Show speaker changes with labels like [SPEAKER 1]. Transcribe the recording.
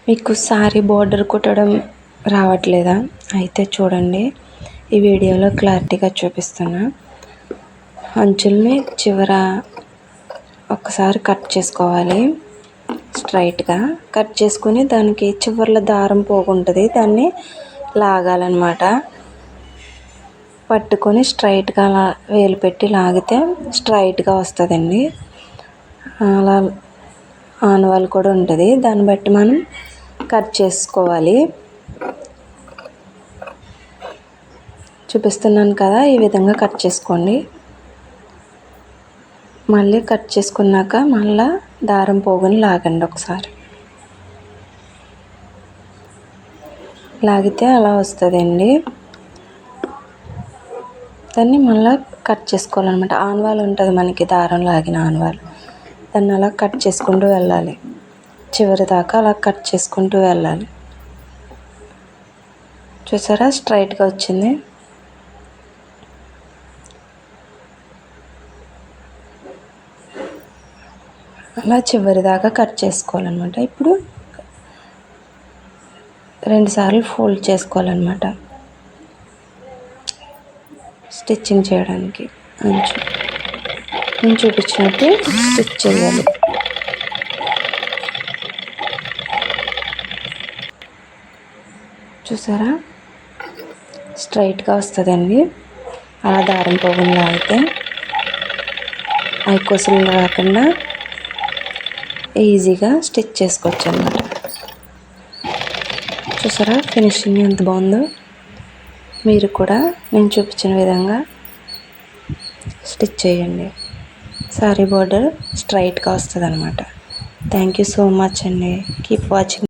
[SPEAKER 1] మీకు sorry border కుట్టడం రావట్లేదా? అయితే చూడండి, ఈ వీడియోలో క్లారిటీగా చూపిస్తున్నా. అంచుల్ని చివర ఒకసారి కట్ చేసుకోవాలి. స్ట్రైట్గా కట్ చేసుకుని దానికి చివర్ల దారం పోగుంటుంది, దాన్ని లాగాలన్నమాట. పట్టుకొని స్ట్రైట్గా అలా వేలు పెట్టి లాగితే స్ట్రైట్గా వస్తుందండి. అలా ఆనవాళ్ళు కూడా ఉంటుంది, దాన్ని బట్టి మనం కట్ చేసుకోవాలి. చూపిస్తున్నాను కదా, ఈ విధంగా కట్ చేసుకోండి. మళ్ళీ కట్ చేసుకున్నాక మళ్ళీ దారం పోగుని లాగండి. ఒకసారి లాగితే అలా వస్తుందండి. దాన్ని మళ్ళీ కట్ చేసుకోవాలన్నమాట. ఆనవాలు ఉంటుంది మనకి, దారం లాగిన ఆనవాలు, దాన్ని అలా కట్ చేసుకుంటూ వెళ్ళాలి. చివరి దాకా అలా కట్ చేసుకుంటూ వెళ్ళాలి. చూసారా, స్ట్రైట్గా వచ్చింది. అలా చివరి దాకా కట్ చేసుకోవాలన్నమాట. ఇప్పుడు 2 సార్లు ఫోల్డ్ చేసుకోవాలన్నమాట, స్టిచ్చింగ్ చేయడానికి. అంచు నేను చూపించినట్టు స్టిచ్ చేయాలి. చూసారా, స్ట్రైట్గా వస్తుందండి. అలా దారం పోగుని లాగితే ఐకోసులు రాకుండా ఈజీగా స్టిచ్ చేసుకోవచ్చు అన్నమాట. చూసారా, ఫినిషింగ్ ఎంత బాగుందో. మీరు కూడా నేను చూపించిన విధంగా స్టిచ్ చేయండి. సారీ బోర్డర్ స్ట్రైట్గా వస్తుంది అన్నమాట. థ్యాంక్ యూ సో మచ్ అండి. Keep watching.